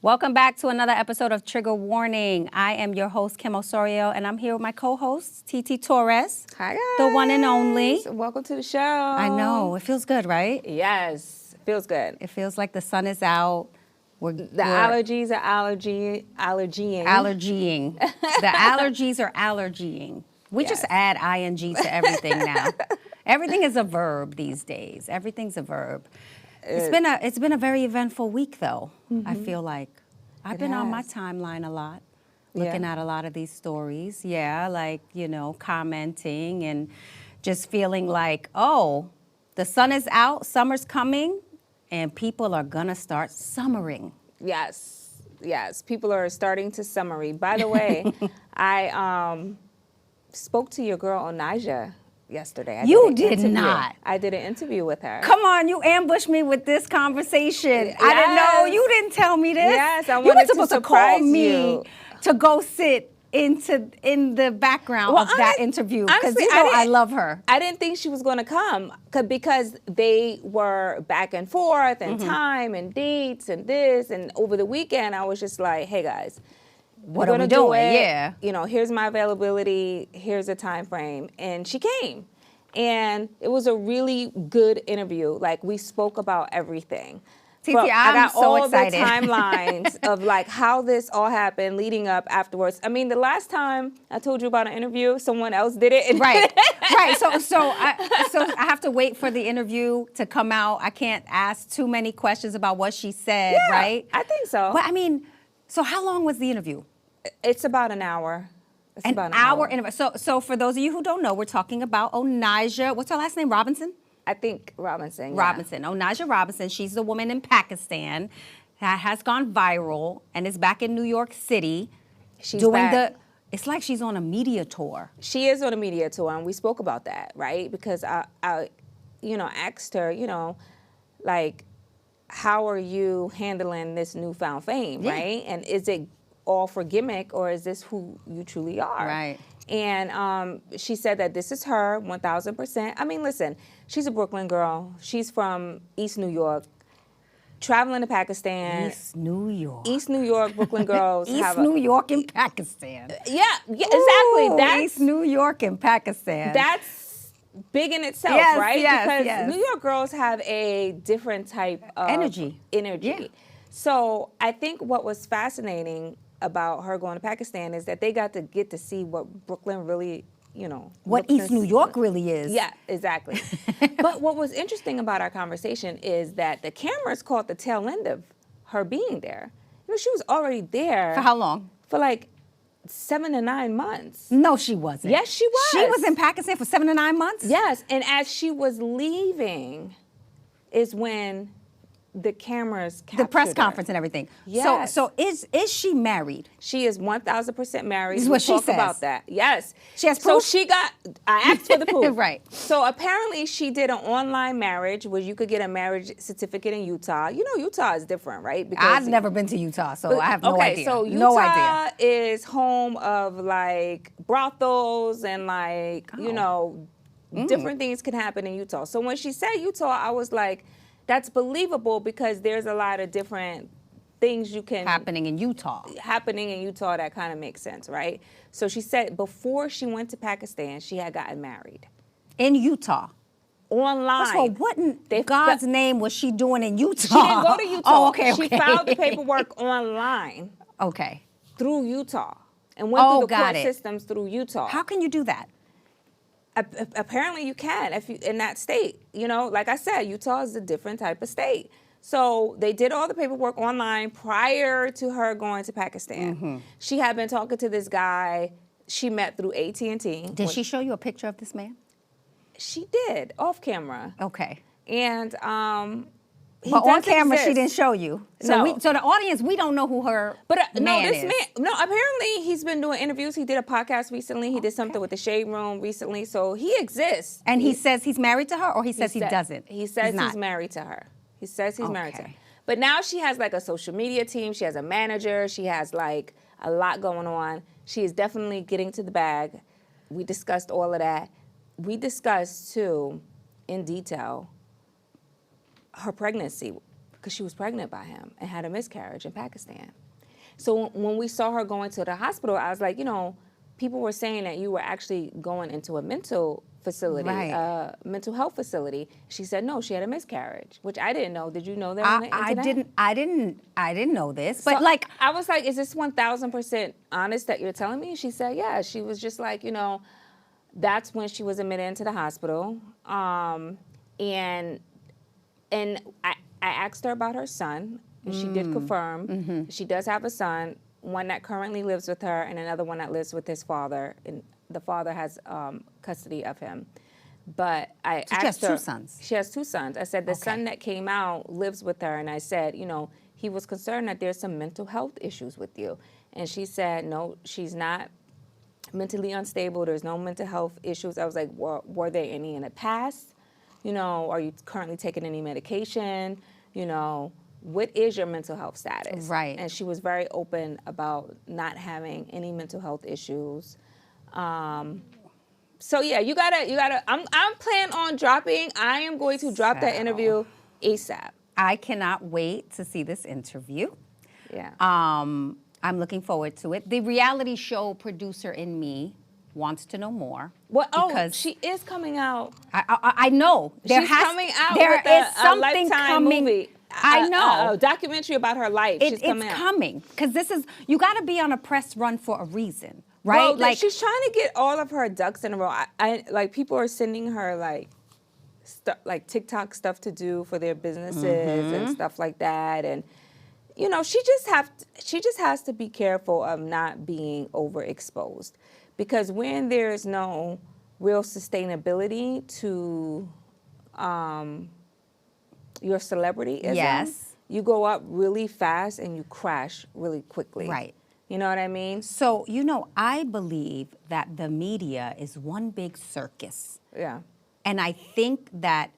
Welcome back to another episode of Trigger Warning. I am your host, Kim Osorio, and I'm here with my co-host, TT Torrez. Hi, guys. The one and only. Welcome to the show. I know. It feels good, right? Yes, it feels good. It feels like the sun is out. The allergies are allergying. Allergying. The allergies are allergying. We just add ing to everything now. Everything is a verb these days. Everything's a verb. It's been a very eventful week, though. I feel like I've been on my timeline a lot, looking at a lot of these stories. Yeah, like, commenting and just feeling like, oh, the sun is out, summer's coming, and people are gonna start summering. Yes, people are starting to summary. By the way, I spoke to your girl Onija yesterday. You did not. I did an interview with her. Come on, you ambushed me with this conversation. Yes. I didn't know. You didn't tell me this. Yes, I wanted you were supposed to call me you. To go sit in the background of that interview because I love her. I didn't think she was going to come because they were back and forth and time and dates and this, and over the weekend I was just like, hey guys, what are we doing? Yeah. Here's my availability. Here's a time frame. And she came. And it was a really good interview. Like, we spoke about everything. TT, I got so all excited. The timelines of, like, how this all happened leading up afterwards. I mean, the last time I told you about an interview, someone else did it. Right. So I have to wait for the interview to come out. I can't ask too many questions about what she said, right? I think so. But, I mean, so how long was the interview? It's about an hour. It's an about hour. So for those of you who don't know, we're talking about Onija. What's her last name? Robinson? I think Robinson. Yeah. Robinson. Onija Robinson. She's the woman in Pakistan that has gone viral and is back in New York City. She's back. It's like she's on a media tour. She is on a media tour, and we spoke about that, right? Because I asked her, like, how are you handling this newfound fame, right? And is it all for gimmick, or is this who you truly are? Right. And she said that this is her, 1,000%. I mean, listen, she's a Brooklyn girl. She's from East New York, traveling to Pakistan. East New York, Brooklyn girls. New York and Pakistan. Yeah, exactly. That's East New York and Pakistan. That's big in itself, right? Because New York girls have a different type of energy. Yeah. So I think what was fascinating about her going to Pakistan is that they got to see what Brooklyn really, what East New York really is. Yeah, exactly. But what was interesting about our conversation is that the cameras caught the tail end of her being there. She was already there. For how long? For like 7 to 9 months. No, she wasn't. Yes, she was. She was in Pakistan for 7 to 9 months? Yes, and as she was leaving is when the cameras captured the press conference her. And everything. Yes. So is she married? She is 1,000% married. This is what she says. About that. Yes. She has proof? So I asked for the proof. Right. So apparently she did an online marriage where you could get a marriage certificate in Utah. Utah is different, right? Because I've never been to Utah, so I have no idea. So Utah is home of like brothels and like, different things can happen in Utah. So when she said Utah, I was like, that's believable because there's a lot of different things happening in Utah that kind of makes sense, right? So she said before she went to Pakistan, she had gotten married. In Utah? Online. First of all, what in God's name was she doing in Utah? She didn't go to Utah. Oh, okay. She filed the paperwork online. Okay. Through Utah. And went through the court systems through Utah. How can you do that? Apparently you can if you in that state. Like I said, Utah is a different type of state. So they did all the paperwork online prior to her going to Pakistan. Mm-hmm. She had been talking to this guy she met through AT&T. Did she show you a picture of this man? She did, off camera. Okay. And but on camera, she didn't show you. So no. So the audience, we don't know who her man is. Apparently he's been doing interviews. He did a podcast recently. He did something with the Shade Room recently. So he exists. And he says he's married to her, or he says he doesn't? He says he's married to her. He says he's married to her. But now she has like a social media team. She has a manager. She has like a lot going on. She is definitely getting to the bag. We discussed all of that. We discussed, too, in detail, her pregnancy. because she was pregnant by him and had a miscarriage in Pakistan. So when we saw her going to the hospital, I was like, people were saying that you were actually going into a mental facility, Right. mental health facility. She said no, she had a miscarriage, which I didn't know. Did you know that on the internet? I didn't know this. But So I was like, is this 1,000% honest that you're telling me? She said, yeah. She was just like, that's when she was admitted into the hospital. And I asked her about her son, and she did confirm. She does have a son, one that currently lives with her and another one that lives with his father. And the father has custody of him. But I asked her. She has two sons. She has two sons. I said, the son that came out lives with her. And I said, he was concerned that there's some mental health issues with you. And she said, no, she's not mentally unstable. There's no mental health issues. I was like, were there any in the past? Are you currently taking any medication? What is your mental health status? Right. And she was very open about not having any mental health issues. So yeah, you gotta. I'm planning on dropping. I am going to drop that interview ASAP. I cannot wait to see this interview. Yeah. I'm looking forward to it. The reality show producer in me wants to know more. Well, because she is coming out. I know. She's coming out there with is a something Lifetime coming. movie. I know. A documentary about her life. She's coming it's out. coming. Because you got to be on a press run for a reason, right? Well, she's trying to get all of her ducks in a row. I like people are sending her like TikTok stuff to do for their businesses and stuff like that, and she just has to be careful of not being overexposed, because when there's no real sustainability to your celebrityism, yes, you go up really fast and you crash really quickly. Right. You know what I mean? So, I believe that the media is one big circus. Yeah. And I think that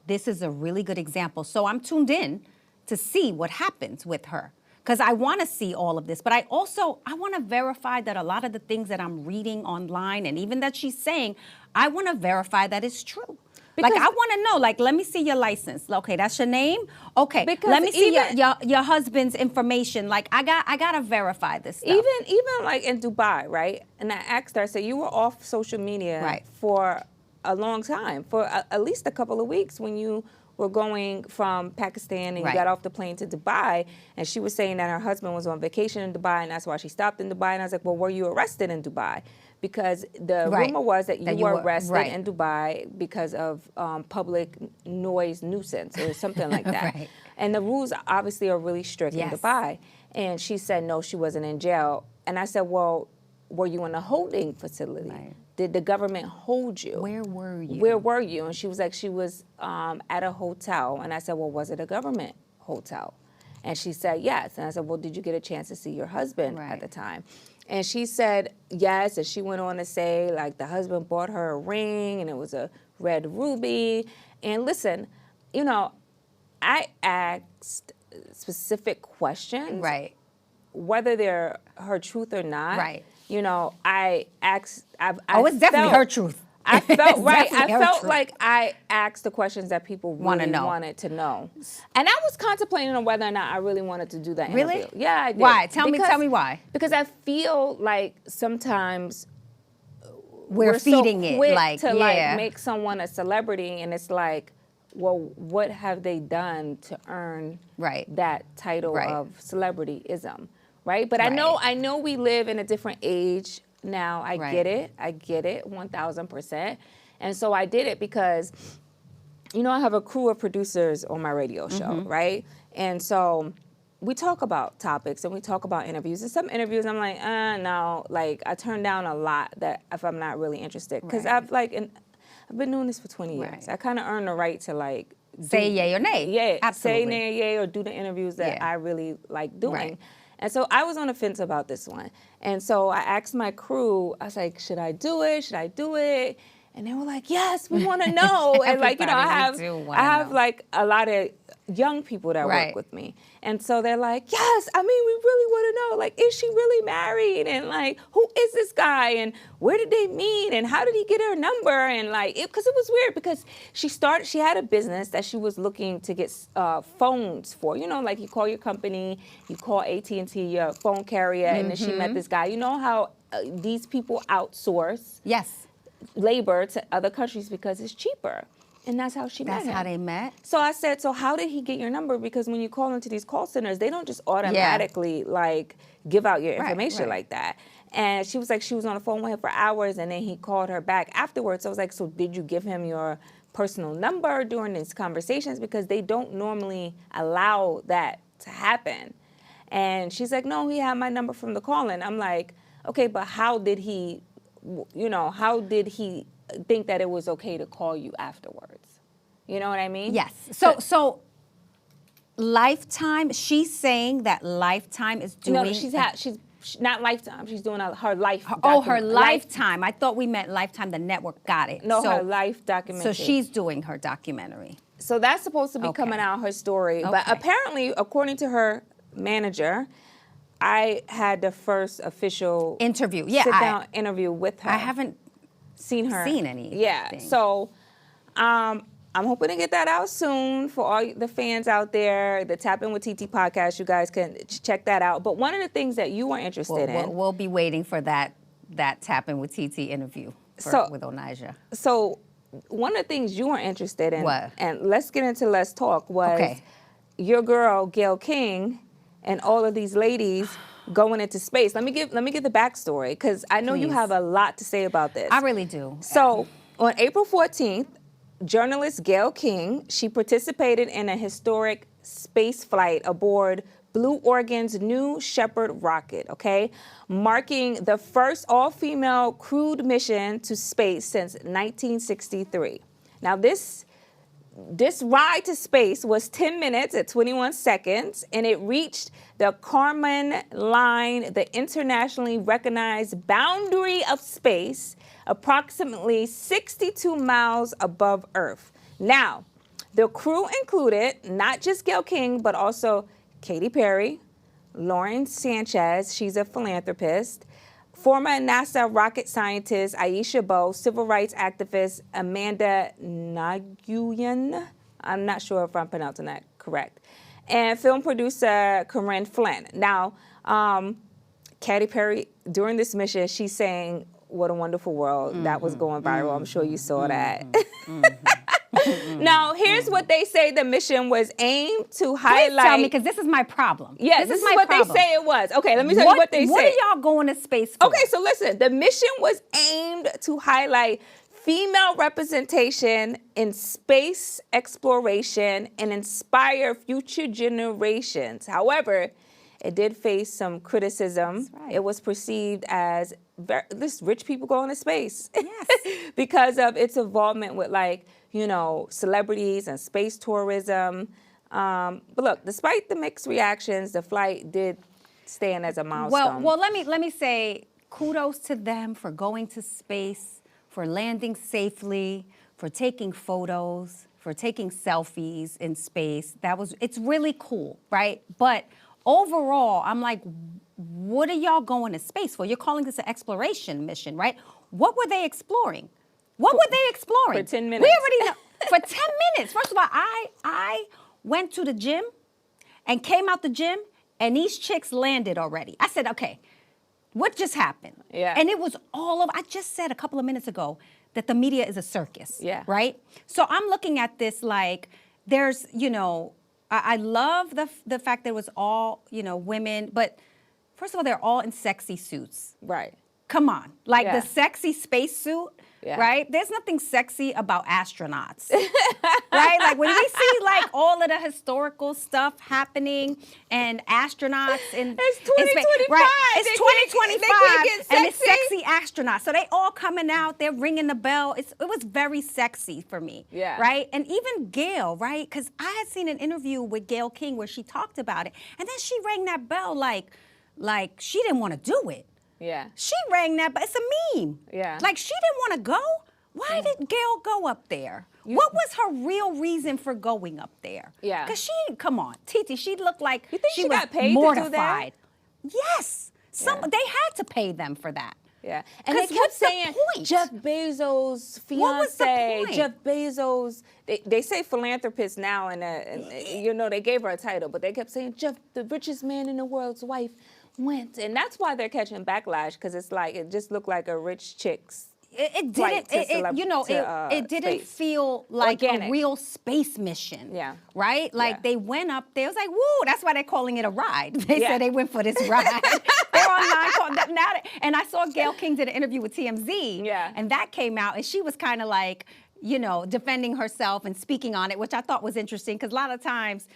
this is a really good example. So I'm tuned in to see what happens with her, because I want to see all of this. But I want to verify that a lot of the things that I'm reading online and even that she's saying, I want to verify that it's true. Because I want to know, let me see your license. Okay, that's your name? Okay, let me see your husband's information. I got to verify this stuff. Even like in Dubai, right? And I asked her, I said, you were off social media for a long time, for at least a couple of weeks when you were going from Pakistan and you got off the plane to Dubai. And she was saying that her husband was on vacation in Dubai and that's why she stopped in Dubai. And I was like, well, were you arrested in Dubai? Because the rumor was that you were arrested in Dubai because of public noise nuisance or something like that. And the rules obviously are really strict in Dubai. And she said, no, she wasn't in jail. And I said, well, were you in a holding facility? Did the government hold you? Where were you? Where were you? And she was like, she was at a hotel. And I said, well, was it a government hotel? And she said, yes. And I said, well, did you get a chance to see your husband at the time? And she said yes, and she went on to say, the husband bought her a ring, and it was a red ruby. And listen, I asked specific questions. Right. Whether they're her truth or not. Right. I asked. It's definitely her truth. I felt I felt like I asked the questions that people really wanted to know. And I was contemplating on whether or not I really wanted to do that interview. Really? Yeah, I did. Why? Tell me why. Because I feel like sometimes we're feeding so quick it to make someone a celebrity, and it's like, well, what have they done to earn that title of celebrityism, right? But I know we live in a different age now. I get it 1,000%. And so I did it because, I have a crew of producers on my radio show, right? And so we talk about topics and we talk about interviews. And some interviews I'm like, no, I turn down a lot that if I'm not really interested. Because I've been doing this for 20 years. I kind of earned the right to say yay or nay. Yeah, absolutely. Say nay or yay, or do the interviews that I really like doing. And so I was on the fence about this one. And so I asked my crew, I was like, should I do it? Should I do it? And they were like, yes, we want to know. And I have a lot of, young people that Right. work with me. And so they're like, yes, I mean, we really want to know, like, is she really married? And like, who is this guy? And where did they meet? And how did he get her number? And like, because it was weird because she had a business that she was looking to get phones for. You know, like you call your company, you call AT&T, your phone carrier, and then she met this guy. You know how these people outsource Yes. labor to other countries because it's cheaper. And that's how she met him. That's how they met? So I said, so how did he get your number? Because when you call into these call centers, they don't just automatically like give out your information like that. And she was like, she was on the phone with him for hours, and then he called her back afterwards. So I was like, so did you give him your personal number during these conversations? Because they don't normally allow that to happen. And she's like, no, he had my number from the call. And I'm like, okay, but how did he, how did he think that it was okay to call you afterwards? You know what I mean? Yes. So Lifetime, she's saying that Lifetime is doing... No, she's not Lifetime. She's doing her life. her Lifetime. I thought we meant Lifetime, the network. Got it. No, her life documentary. So she's doing her documentary. So that's supposed to be coming out, her story. Okay. But apparently, according to her manager, I had the first official interview. Yeah, sit-down interview with her. I haven't seen anything. Yeah. So I'm hoping to get that out soon for all the fans out there. The Tap In with TT podcast, you guys can check that out. But one of the things that you were interested in. We'll be waiting for that Tap In with TT interview with Onija. So one of the things you were interested in, what? And let's get into Let's Talk, was your girl, Gayle King, and all of these ladies going into space. Let me give the backstory, because I know you have a lot to say about this. I really do. So on April 14th, journalist Gayle King, she participated in a historic space flight aboard Blue Origin's New Shepard rocket, marking the first all-female crewed mission to space since 1963. Now this ride to space was 10 minutes at 21 seconds, and it reached the Kármán line, the internationally recognized boundary of space, approximately 62 miles above Earth. Now, the crew included not just Gayle King, but also Katy Perry, Lauren Sanchez, she's a philanthropist, former NASA rocket scientist Aisha Bowe, civil rights activist Amanda Nguyen, I'm not sure if I'm pronouncing that correct, and film producer Corinne Flynn. Now, Katy Perry, during this mission, she's saying, "What a wonderful world." That was going viral. I'm sure you saw that. Now, here's what they say the mission was aimed to highlight. Please tell me, because this is my problem. Yes, this is what they say it was. Okay, let me tell you what they say. What are y'all going to space for? Okay, so listen. The mission was aimed to highlight female representation in space exploration and inspire future generations. However, it did face some criticism. Right. It was perceived as this rich people going to space. Yes. Because of its involvement with celebrities and space tourism. But look, despite the mixed reactions, the flight did stand as a milestone. Well, let me say kudos to them for going to space, for landing safely, for taking photos, for taking selfies in space. It's really cool, right? But overall, I'm like, what are y'all going to space for? You're calling this an exploration mission, right? What were they exploring? What were they exploring? For 10 minutes. We already know. For 10 minutes. First of all, I went to the gym and came out the gym, and these chicks landed already. I said, okay, what just happened? Yeah. And it was I just said a couple of minutes ago that the media is a circus. Yeah. Right? So I'm looking at this like there's, I love the fact that it was all, women, but first of all, they're all in sexy suits. Right. Come on. Like the sexy spacesuit, right? There's nothing sexy about astronauts, right? Like when we see like all of the historical stuff happening and astronauts in it's 2025. Right? It's 2025 and it's sexy astronauts. So they all coming out, they're ringing the bell. It was very sexy for me, right? And even Gayle, right? Because I had seen an interview with Gayle King where she talked about it, and then she rang that bell like she didn't want to do it. Yeah. She rang that, but it's a meme. Yeah. Like she didn't want to go. Why did Gayle go up there? What was her real reason for going up there? Yeah. Because come on, TT, she looked like You think she was got paid mortified. to do that? Yes. They had to pay them for that. Yeah, and they kept saying Jeff Bezos' fiance. What was the point? Jeff Bezos. They say philanthropist now, and they gave her a title, but they kept saying Jeff, the richest man in the world's wife, went, and that's why they're catching backlash because it's like it just looked like a rich chick's. It didn't. It didn't space. Feel like organic. A real space mission. Yeah. Right. Like they went up there. It was like, woo. That's why they're calling it a ride. They said they went for this ride. They're online calling that now. And I saw Gayle King did an interview with TMZ. Yeah. And that came out, and she was kind of like, defending herself and speaking on it, which I thought was interesting because a lot of times,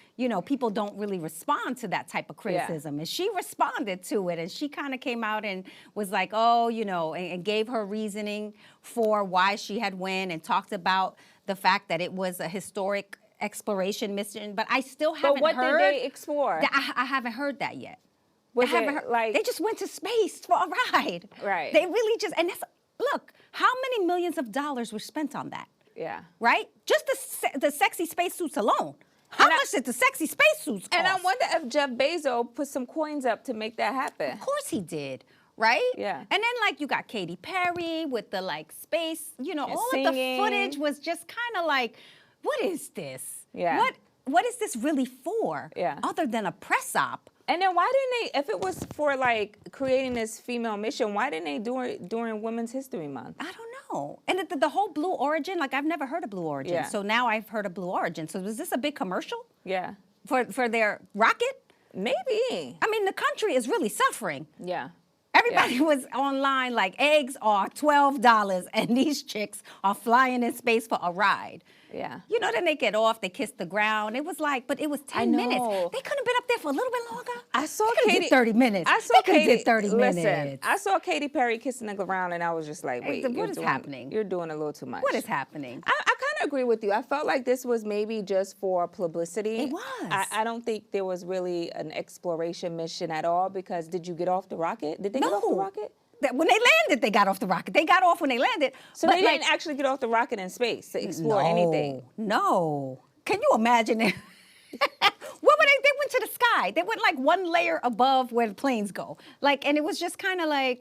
people don't really respond to that type of criticism. And she responded to it, and she kind of came out and was like, and gave her reasoning for why she had won and talked about the fact that it was a historic exploration mission. But I still haven't heard. But what did they explore? I haven't heard that yet. Was I haven't heard, they just went to space for a ride. Right. They really just, and look, how many millions of dollars were spent on that? Yeah. Right? Just the sexy spacesuits alone. How much did the sexy spacesuits cost? And I wonder if Jeff Bezos put some coins up to make that happen. Of course he did. Right? Yeah. And then you got Katy Perry with the space, all singing. of the footage was just kind of like, what is this? Yeah. What is this really for? Yeah. Other than a press op. And then why didn't they, if it was for creating this female mission, why didn't they do it during Women's History Month? I don't know. And the whole Blue Origin, I've never heard of Blue Origin. Yeah. So now I've heard of Blue Origin. So was this a big commercial? Yeah. For their rocket? Maybe. I mean, the country is really suffering. Yeah. Everybody was online eggs are $12 and these chicks are flying in space for a ride. Yeah. Then they get off, they kiss the ground. It was but it was 10 minutes. They couldn't have been up there for a little bit longer. I saw Katy. Did 30 minutes. I saw Katy. Did 30 minutes. I saw Katy Perry kissing the ground, and I was just like, wait, what is happening? You're doing a little too much. What is happening? I kind of agree with you. I felt like this was maybe just for publicity. It was. I don't think there was really an exploration mission at all because did you get off the rocket? Did they get off the rocket? When they landed, they got off the rocket. They got off when they landed. So they didn't actually get off the rocket in space to explore anything. No. Can you imagine it? What were they? They went to the sky. They went one layer above where the planes go. And it was just kind of wow.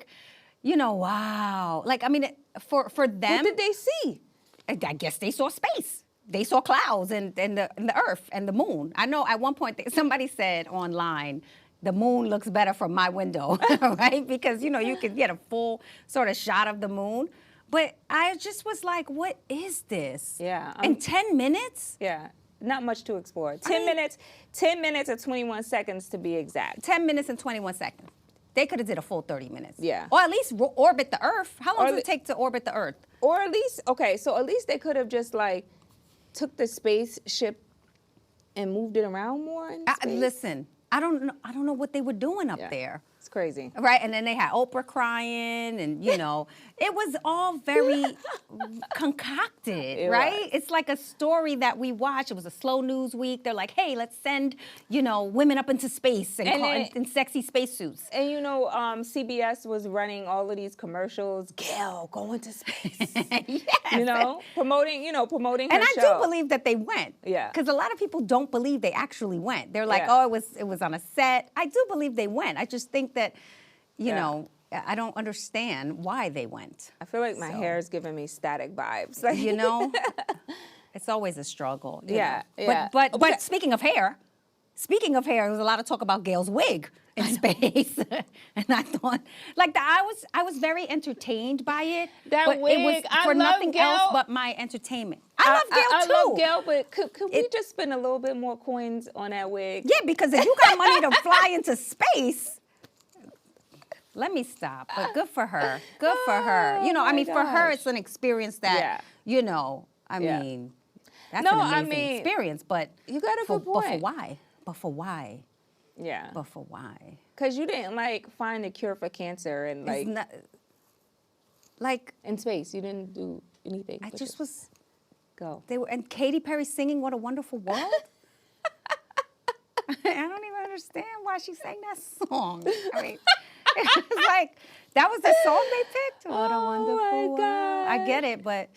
For them. What did they see? I guess they saw space. They saw clouds and the earth and the moon. I know at one point somebody said online, the moon looks better from my window, right? Because, you could get a full sort of shot of the moon. But I just was like, what is this? Yeah. In 10 minutes? Yeah. Not much to explore. 10 minutes or 21 seconds to be exact. 10 minutes and 21 seconds. They could have did a full 30 minutes. Yeah. Or at least orbit the Earth. How long does it take to orbit the Earth? Or at least, so at least they could have just took the spaceship and moved it around more in space. Listen. I don't know what they were doing up there. It's crazy. Right, and then they had Oprah crying, and it was all very concocted, right? It's like a story that we watch. It was a slow news week. They're like, hey, let's send, women up into space in sexy spacesuits. And CBS was running all of these commercials. Gayle, go into space. Yes. Promoting her show. And I do believe that they went. Yeah. Because a lot of people don't believe they actually went. They're like, oh, it was on a set. I do believe they went. I just think that, I don't understand why they went. I feel like my hair is giving me static vibes. It's always a struggle. Yeah. But speaking of hair, there was a lot of talk about Gayle's wig in space, and I thought, I was very entertained by it. That but wig, it was I for love nothing Gayle. else but my entertainment. I love Gayle too. I love Gayle, but could we just spend a little bit more coins on that wig? Yeah, because if you got money to fly into space. Let me stop, but good for her. Good for her. For her, it's an experience that, mean, that's an amazing experience, but you got a good point. But for why? Yeah. But for why? Because you didn't find a cure for cancer and in space. You didn't do anything. I just was go. And Katy Perry singing "What a Wonderful World." I don't even understand why she sang that song. I mean, it's that was the song they picked. What a wonderful world. I get it, but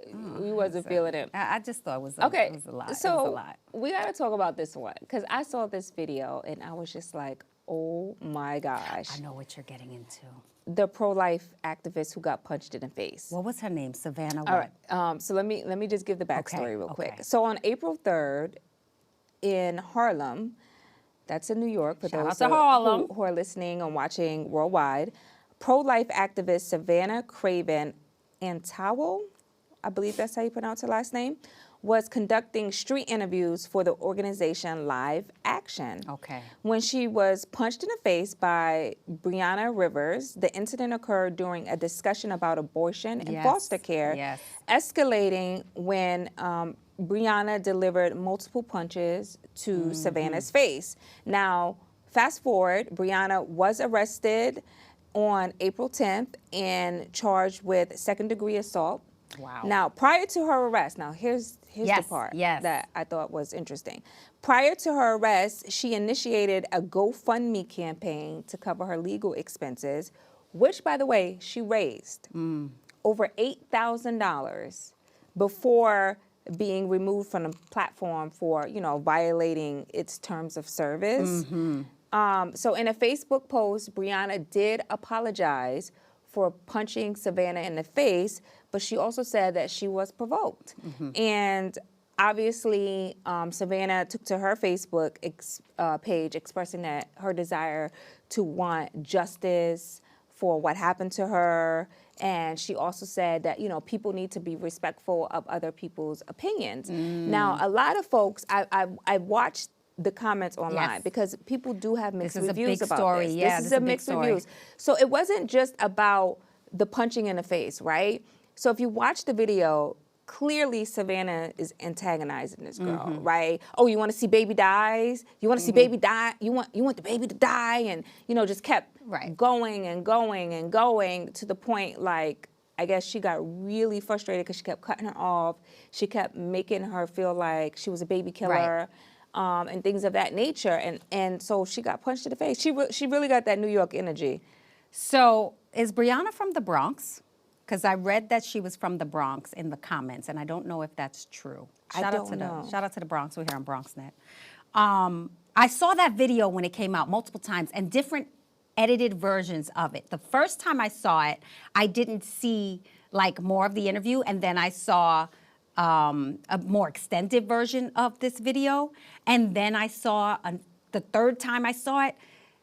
you wasn't feeling it. I just thought it was Okay, it was a lot. so it was a lot. we got to talk about this one because I saw this video and I was just like, oh my gosh. I know what you're getting into. The pro-life activist who got punched in the face. What was her name? Savannah All what? right. So let me just give the backstory real quick. okay. So on April 3rd in Harlem, that's in New York for Shout out those to Harlem. who are listening and watching worldwide, pro-life activist Savannah Craven Antao, I believe that's how you pronounce her last name, was conducting street interviews for the organization Live Action. Okay. When she was punched in the face by Brianna Rivers, the incident occurred during a discussion about abortion and Yes, foster care, yes. escalating when Brianna delivered multiple punches to Savannah's face. Now, fast forward, Brianna was arrested on April 10th and charged with second-degree assault. Wow. Now, prior to her arrest, here's Yes, the part yes. that I thought was interesting. Prior to her arrest, she initiated a GoFundMe campaign to cover her legal expenses, which, by the way, she raised over $8,000 before being removed from the platform for, violating its terms of service. So in a Facebook post, Brianna did apologize for punching Savannah in the face, but she also said that she was provoked. And obviously, Savannah took to her Facebook page expressing that her desire to want justice for what happened to her. And she also said that, people need to be respectful of other people's opinions. Now, a lot of folks, I watched the comments online Yes. because people do have mixed This is a reviews big about story. this. Yeah, This is a big mixed story. reviews. So it wasn't just about the punching in the face, right? So if you watch the video, clearly Savannah is antagonizing this girl, right? Oh, you want to see baby dies? You want to see baby die? You want the baby to die? And just kept Right. going and going and going to the point like I guess she got really frustrated because she kept cutting her off. She kept making her feel like she was a baby killer. And things of that nature, and so she got punched in the face. She really got that New York energy. So is Brianna from the Bronx? Because I read that she was from the Bronx in the comments, and I don't know if that's true. Shout out to the Bronx. We're here on BronxNet. I saw that video when it came out multiple times and different edited versions of it. The first time I saw it, I didn't see like more of the interview, and then I saw a more extended version of this video. And then I saw, the third time I saw it,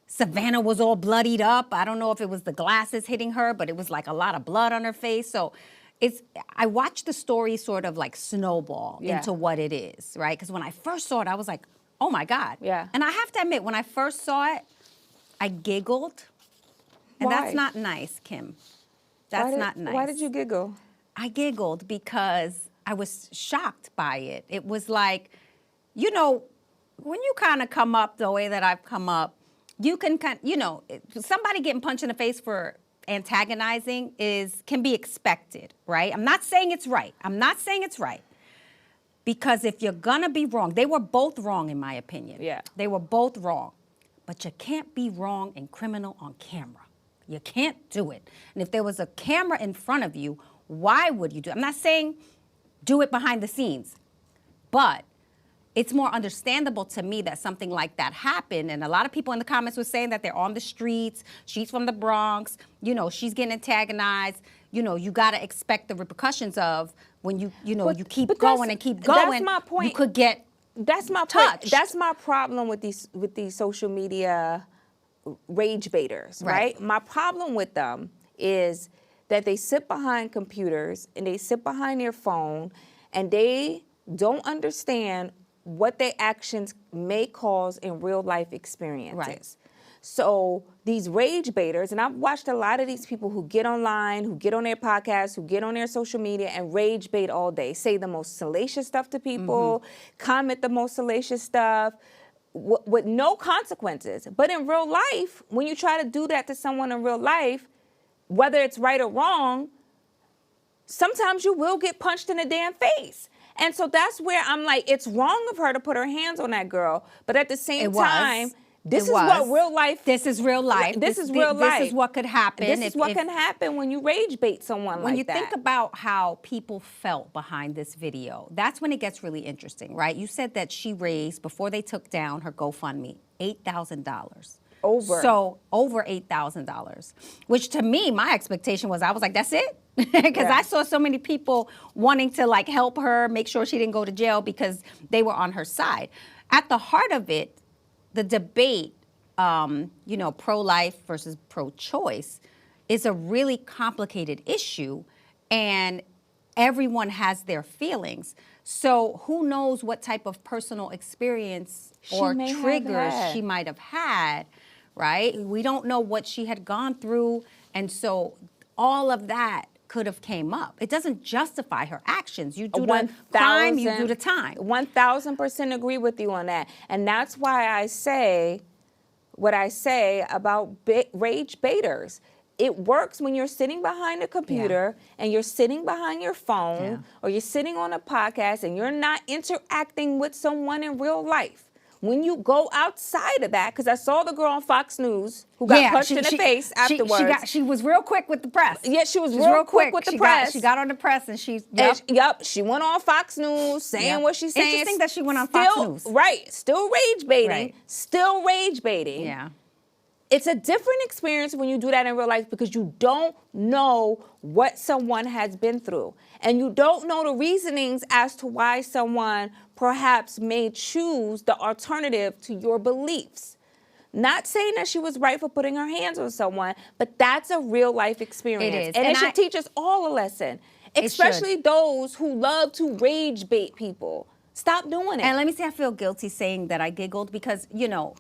Savannah was all bloodied up. I don't know if it was the glasses hitting her, but it was like a lot of blood on her face. So I watched the story sort of like snowball into what it is, right? Because when I first saw it, I was like, oh my God. Yeah. And I have to admit, when I first saw it, I giggled. And Why? that's not nice, Kim. That's not nice. Why did you giggle? I giggled because I was shocked by it. It was like, when you kind of come up the way that I've come up, you can somebody getting punched in the face for antagonizing can be expected, right? I'm not saying it's right. Because if you're gonna be wrong, they were both wrong in my opinion. Yeah. They were both wrong. But you can't be wrong and criminal on camera. You can't do it. And if there was a camera in front of you, why would you do it? I'm not saying do it behind the scenes, but it's more understandable to me that something like that happened. And a lot of people in the comments were saying that they're on the streets. She's from the Bronx. She's getting antagonized. You got to expect the repercussions of when you keep going and keep going. That's my point. You could get That's my touched. point. That's my problem with these social media rage baiters, right? My problem with them is that they sit behind computers and they sit behind their phone and they don't understand what their actions may cause in real life experiences. Right. So these rage baiters, and I've watched a lot of these people who get online, who get on their podcasts, who get on their social media and rage bait all day, say the most salacious stuff to people, comment the most salacious stuff with no consequences. But in real life, when you try to do that to someone in real life, whether it's right or wrong, sometimes you will get punched in the damn face. And so that's where I'm like, it's wrong of her to put her hands on that girl. But at the same time, This It is what was. real life. This is real life. This is real life. This is what could happen. This is what can happen when you rage bait someone when like you that. think about how people felt behind this video, that's when it gets really interesting, right? You said that she raised, before they took down her GoFundMe, $8,000. So over $8,000, which to me, my expectation was, I was like, that's it? Because I saw so many people wanting to like help her, make sure she didn't go to jail because they were on her side. At the heart of it, the debate, you know, pro-life versus pro-choice is a really complicated issue, and everyone has their feelings. So who knows what type of personal experience or triggers she might have had, right? We don't know what she had gone through, and so all of that could have came up. It doesn't justify her actions. You do the crime, you do the time. 1,000% agree with you on that. And that's why I say what I say about rage baiters. It works when you're sitting behind a computer and you're sitting behind your phone or you're sitting on a podcast and you're not interacting with someone in real life. When you go outside of that, because I saw the girl on Fox News who got punched in the face afterwards. She was real quick with the press. Yeah, she was real quick with the press. She got on the press and she, she went on Fox News saying what she's saying. Interesting that she went on Fox News. Right, still rage baiting, still rage baiting. Yeah. It's a different experience when you do that in real life because you don't know what someone has been through. And you don't know the reasonings as to why someone perhaps may choose the alternative to your beliefs. Not saying that she was right for putting her hands on someone, but that's a real life experience. It is. And it should teach us all a lesson, especially those who love to rage bait people. Stop doing it. And let me say, I feel guilty saying that I giggled because, you know,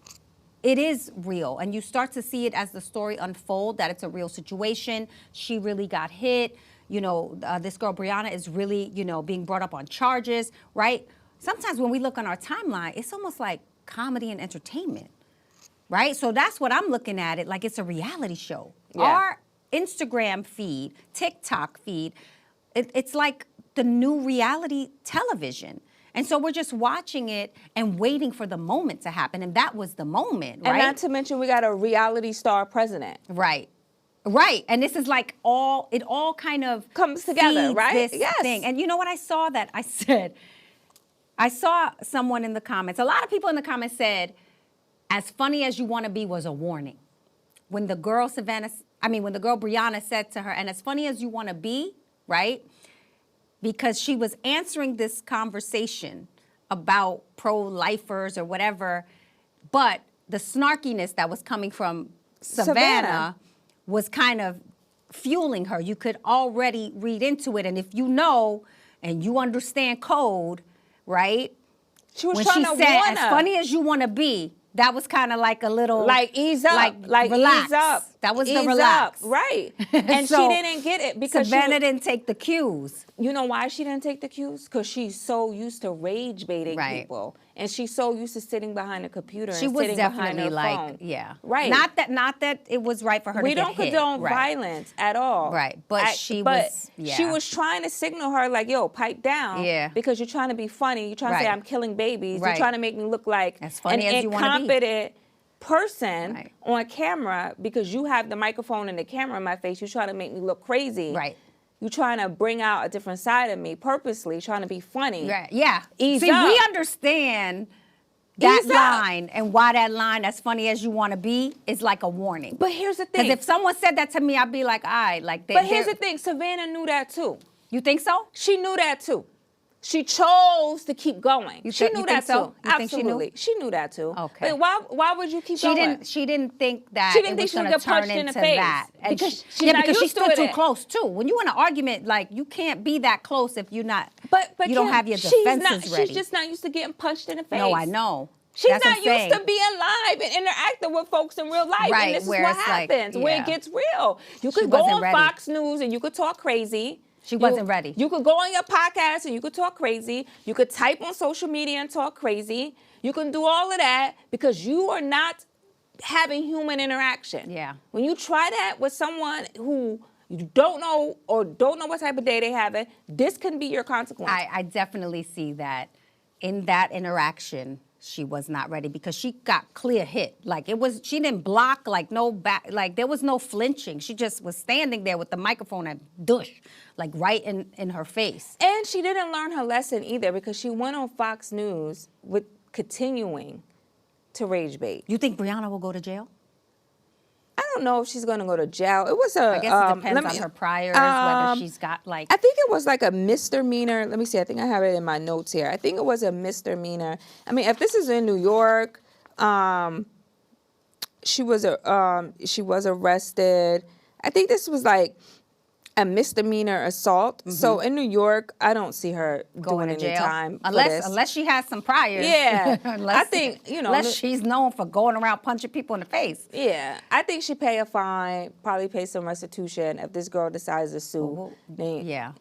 it is real, and you start to see it as the story unfold, that it's a real situation. She really got hit. You know, this girl, Brianna, is really, you know, being brought up on charges, right? Sometimes when we look on our timeline, it's almost like comedy and entertainment, right? So that's what I'm looking at it, like it's a reality show. Yeah. Our Instagram feed, TikTok feed, it's like the new reality television. And so we're just watching it and waiting for the moment to happen. And that was the moment, right? And not to mention we got a reality star president. Right. Right. And this is like it all kind of comes together, right? This thing. And you know what I saw that I said? I saw someone in the comments, a lot of people in the comments said, as funny as you want to be was a warning. When the girl when the girl Brianna said to her, and as funny as you want to be, right? Because she was answering this conversation about pro-lifers or whatever, but the snarkiness that was coming from Savannah was kind of fueling her. You could already read into it, and if you know and you understand code, right? She was when trying she to said, warn as her. funny as you want to be, that was kind of like a little... Like, ease up. Like relax. Ease up. That was ease the relax. Up. Right. And So, she didn't get it because Savannah didn't take the cues. You know why she didn't take the cues? Because she's so used to rage baiting people. And she's so used to sitting behind a computer and sitting behind her phone. Right. Not that it was right for her to get hit. We don't condone violence at all. Right. But she was trying to signal her like, yo, pipe down. Yeah. Because you're trying to be funny. You're trying to say I'm killing babies. You're trying to make me look like as funny an as you want to be. incompetent person on camera because you have the microphone and the camera in my face. You're trying to make me look crazy. Right. You're trying to bring out a different side of me purposely, trying to be funny. Right. Yeah. Ease See, up. we understand that line and why that line, as funny as you want to be, is like a warning. But here's the thing. Because if someone said that to me, I'd be like, all right. But here's the thing. Savannah knew that too. You think so? She knew that too. She chose to keep going. She knew that too. Absolutely. She knew that too. Okay. But why would you keep going? She didn't think that she didn't it think was she would going get to turn punched in into the face. that. And because because she stood too it. close too. When you're in an argument, like you can't be that close if you're not. But you don't have your defenses ready. She's just not used to getting punched in the face. No, I know. She's not used to being live and interacting with folks in real life. Right, and this is what happens where it gets real. You could go on Fox News and you could talk crazy. She wasn't ready. You could go on your podcast and you could talk crazy. You could type on social media and talk crazy. You can do all of that because you are not having human interaction. Yeah. When you try that with someone who you don't know or don't know what type of day they having, this can be your consequence. I definitely see that in that interaction. she was not ready because she got clear hit. Like she didn't block, like no back, like there was no flinching. She just was standing there with the microphone and dush, like right in her face. And she didn't learn her lesson either because she went on Fox News with continuing to rage bait. You think Brianna will go to jail? I don't know if she's going to go to jail. It was I guess it depends on her priors, whether she's got like... I think it was like a misdemeanor. Let me see. I think I have it in my notes here. I think it was a misdemeanor. I mean, if this is in New York, she was arrested. I think this was like a misdemeanor assault. Mm-hmm. So in New York, I don't see her going doing to any jail time unless she has some priors. Yeah, I think unless she's known for going around punching people in the face. Yeah, I think she pay a fine, probably pay some restitution if this girl decides to sue. Then,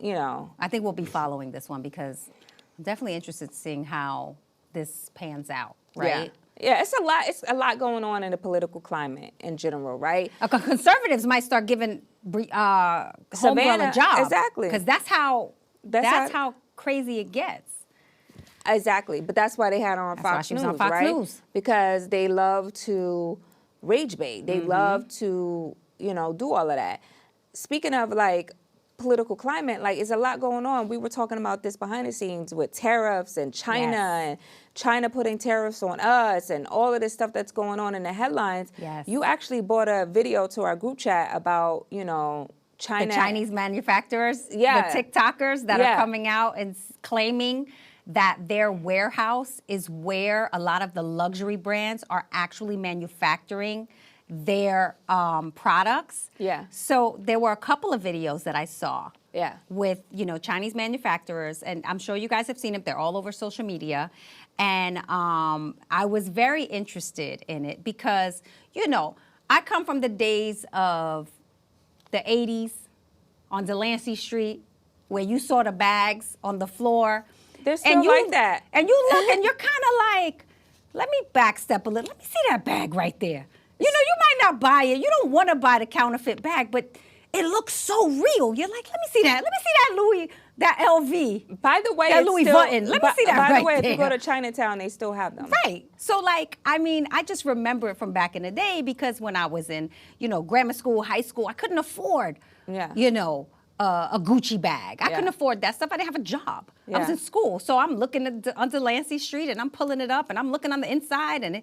I think we'll be following this one because I'm definitely interested in seeing how this pans out. Right. Yeah, it's a lot. It's a lot going on in the political climate in general, right? Conservatives might start giving Savannah a job, exactly, because that's how crazy it gets. Exactly, but that's why they had her on Fox News, right? Because they love to rage bait. They love to, do all of that. Speaking of like political climate, like there's a lot going on. We were talking about this behind the scenes with tariffs and China and China putting tariffs on us and all of this stuff that's going on in the headlines. Yes. You actually brought a video to our group chat about, China. The Chinese manufacturers, the TikTokers that are coming out and claiming that their warehouse is where a lot of the luxury brands are actually manufacturing their products. Yeah. So there were a couple of videos that I saw. Yeah. With, Chinese manufacturers, and I'm sure you guys have seen it. They're all over social media. And I was very interested in it because, I come from the days of the 80s on Delancey Street where you saw the bags on the floor. They're still like that. And you look and you're kind of like, let me backstep a little. Let me see that bag right there. You might not buy it. You don't want to buy the counterfeit bag, but it looks so real. You're like, let me see that. Let me see that LV. By the way, that Louis Vuitton. Let me see that right there. By the way, if you go to Chinatown, they still have them. Right. So, I just remember it from back in the day because when I was in, grammar school, high school, I couldn't afford, a Gucci bag. I couldn't afford that stuff. I didn't have a job. Yeah. I was in school. So I'm looking on Delancey Street and I'm pulling it up and I'm looking on the inside and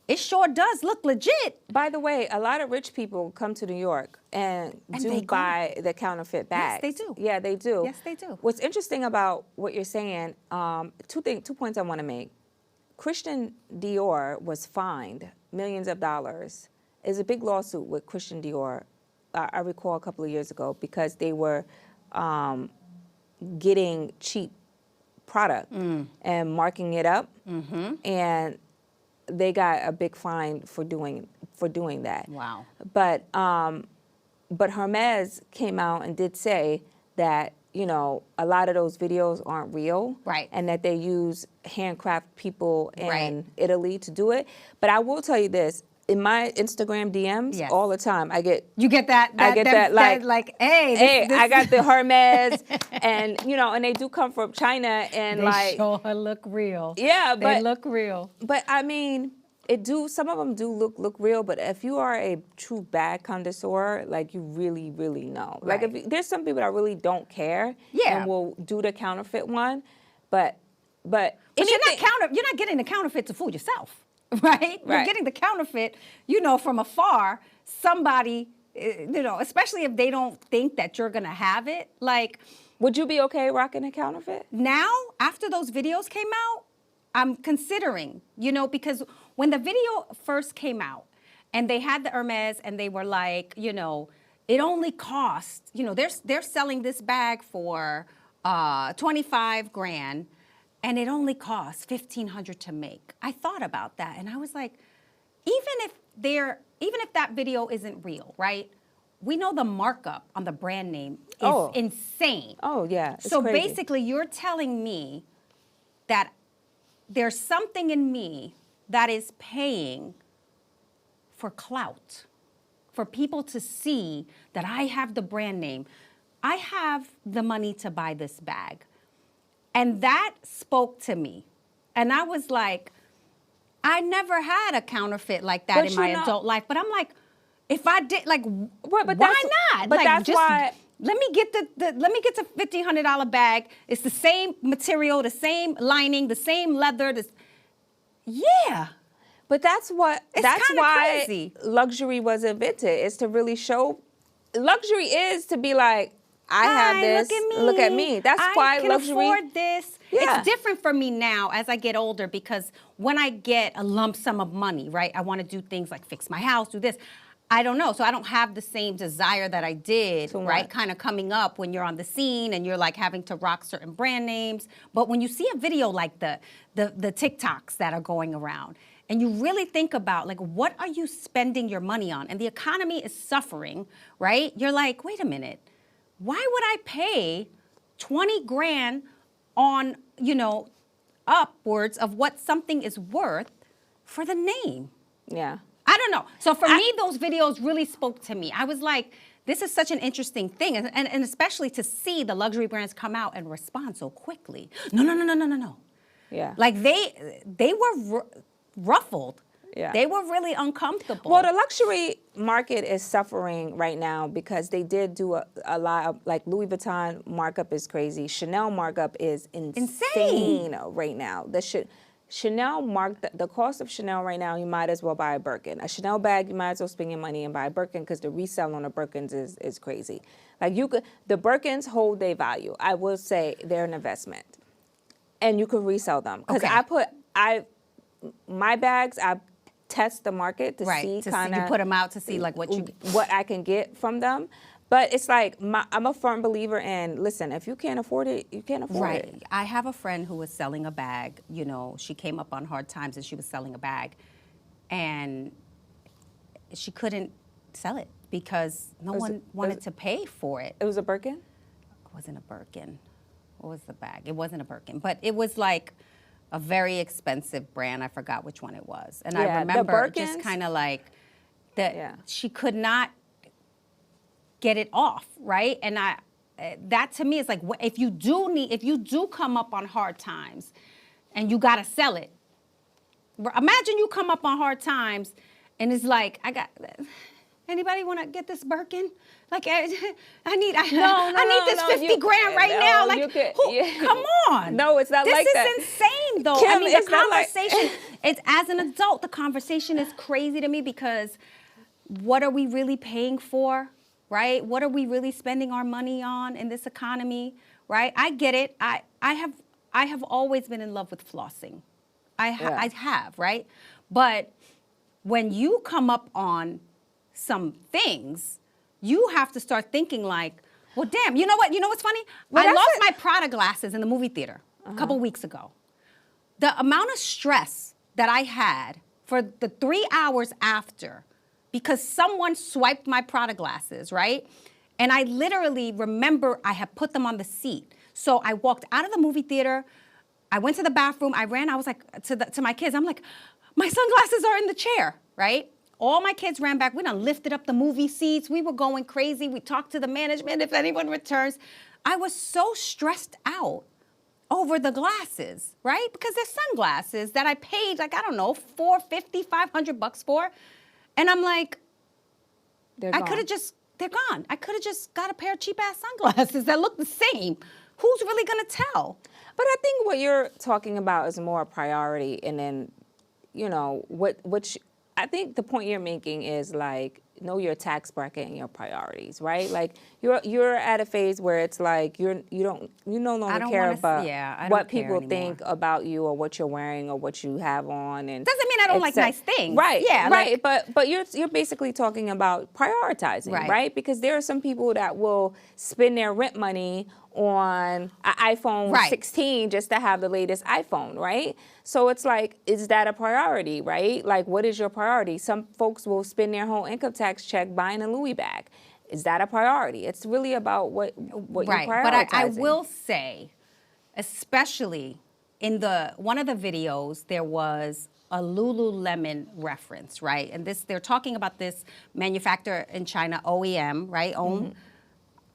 it sure does look legit. By the way, a lot of rich people come to New York and do buy the counterfeit bags. Yes, they do. Yeah, they do. Yes, they do. What's interesting about what you're saying, 2 points I want to make. Christian Dior was fined millions of dollars. There's a big lawsuit with Christian Dior, I recall a couple of years ago, because they were getting cheap product and marking it up. And they got a big fine for doing that. Wow. But Hermes came out and did say that, a lot of those videos aren't real. Right. And that they use handcraft people in Italy to do it. But I will tell you this. In my Instagram DMs, all the time, I get... You get that? I get that hey, I got the Hermes, and, and they do come from China, and they sure look real. Yeah, but... They look real. But, I mean, some of them do look real, but if you are a true bag connoisseur, you really, really know. Right. There's some people that really don't care and will do the counterfeit one, but you're not getting the counterfeit to fool yourself. Right? You're getting the counterfeit, from afar, somebody, especially if they don't think that you're going to have it. Would you be okay rocking a counterfeit? Now, after those videos came out, I'm considering, because when the video first came out and they had the Hermes and they were like, it only cost, they're selling this bag for $25,000. And it only costs $1,500 to make. I thought about that, and I was like, even if that video isn't real, right? We know the markup on the brand name is insane. Oh yeah. So crazy. Basically, you're telling me that there's something in me that is paying for clout, for people to see that I have the brand name. I have the money to buy this bag. And that spoke to me. And I was like, I never had a counterfeit like that But in my you know- adult life. But I'm like, if I did, like, but why that's- not? but like, that's why- let me get the $1,500 bag. It's the same material, the same lining, the same leather. Yeah. But that's It's that's kinda why crazy. luxury was invented, is to really show. Luxury is to be like, I have Hi, this. Look at me. That's why I can luxury. afford this. Yeah. It's different for me now as I get older, because when I get a lump sum of money, right, I want to do things like fix my house, do this. I don't know. So I don't have the same desire that I did, To right, what? kind of coming up when you're on the scene and you're like having to rock certain brand names. But when you see a video like the TikToks that are going around, and you really think about, like, what are you spending your money on? And the economy is suffering, right? You're like, wait a minute. Why would I pay 20 grand on, upwards of what something is worth for the name? Yeah. I don't know. So for me, those videos really spoke to me. I was like, this is such an interesting thing. And especially to see the luxury brands come out and respond so quickly. No. Yeah. Like they were ruffled. Yeah. They were really uncomfortable. Well, the luxury market is suffering right now because they did do a lot of, like, Louis Vuitton markup is crazy. Chanel markup is insane right now. Chanel the cost of Chanel right now, you might as well buy a Birkin. A Chanel bag, you might as well spend your money and buy a Birkin, because the resale on the Birkins is crazy. Like, the Birkins hold their value. I will say they're an investment, and you could resell them. Because Okay. my bags, I test the market to see to kind you of put them out to see like what I can get from them. But it's like, I'm a firm believer in, listen, if you can't afford it, you can't afford Right. it. I have a friend who was selling a bag. She came up on hard times and she was selling a bag, and she couldn't sell it because no one wanted to pay for it. It was a Birkin? It wasn't a Birkin. What was the bag? It wasn't a Birkin, but it was like a very expensive brand. I forgot which one it was. And I remember just kind of like that she could not get it off, right? And that to me is like, if you do come up on hard times and you got to sell it. Imagine you come up on hard times and it's like, anybody want to get this Birkin? Like, I need this 50 grand right now. Like, come on. No, it's not like that. This is insane, though. Kim, I mean, the it's not like- conversation, it's as an adult, the conversation is crazy to me, because what are we really paying for, right? What are we really spending our money on in this economy, right? I get it. I have always been in love with flossing. I have, right? But when you come up on some things, you have to start thinking like, well, damn, you know what? You know what's funny? I lost my Prada glasses in the movie theater a couple weeks ago. The amount of stress that I had for the 3 hours after, because someone swiped my Prada glasses, right? And I literally remember I had put them on the seat. So I walked out of the movie theater. I went to the bathroom. I ran. I was like, to my kids, I'm like, my sunglasses are in the chair, right? All my kids ran back. We done lifted up the movie seats. We were going crazy. We talked to the management if anyone returns. I was so stressed out over the glasses, right? Because they're sunglasses that I paid, like, I don't know, $450, $500 for. And I'm like, they're gone. I could have just got a pair of cheap ass sunglasses that look the same. Who's really gonna tell? But I think what you're talking about is more a priority, and then, I think the point you're making is like, know your tax bracket and your priorities, right? Like, you're at a phase where it's like you no longer care about what people think about you or what you're wearing or what you have on, and doesn't mean I don't like nice things, right? Yeah, right. But you're basically talking about prioritizing, right? Because there are some people that will spend their rent money on an iPhone 16 just to have the latest iPhone, right? So it's like, is that a priority, right? Like, what is your priority? Some folks will spend their whole income tax check buying a Louis bag. Is that a priority? It's really about what you're prioritizing. But I will say, especially in one of the videos, there was a Lululemon reference, right? And they're talking about this manufacturer in China, OEM, right?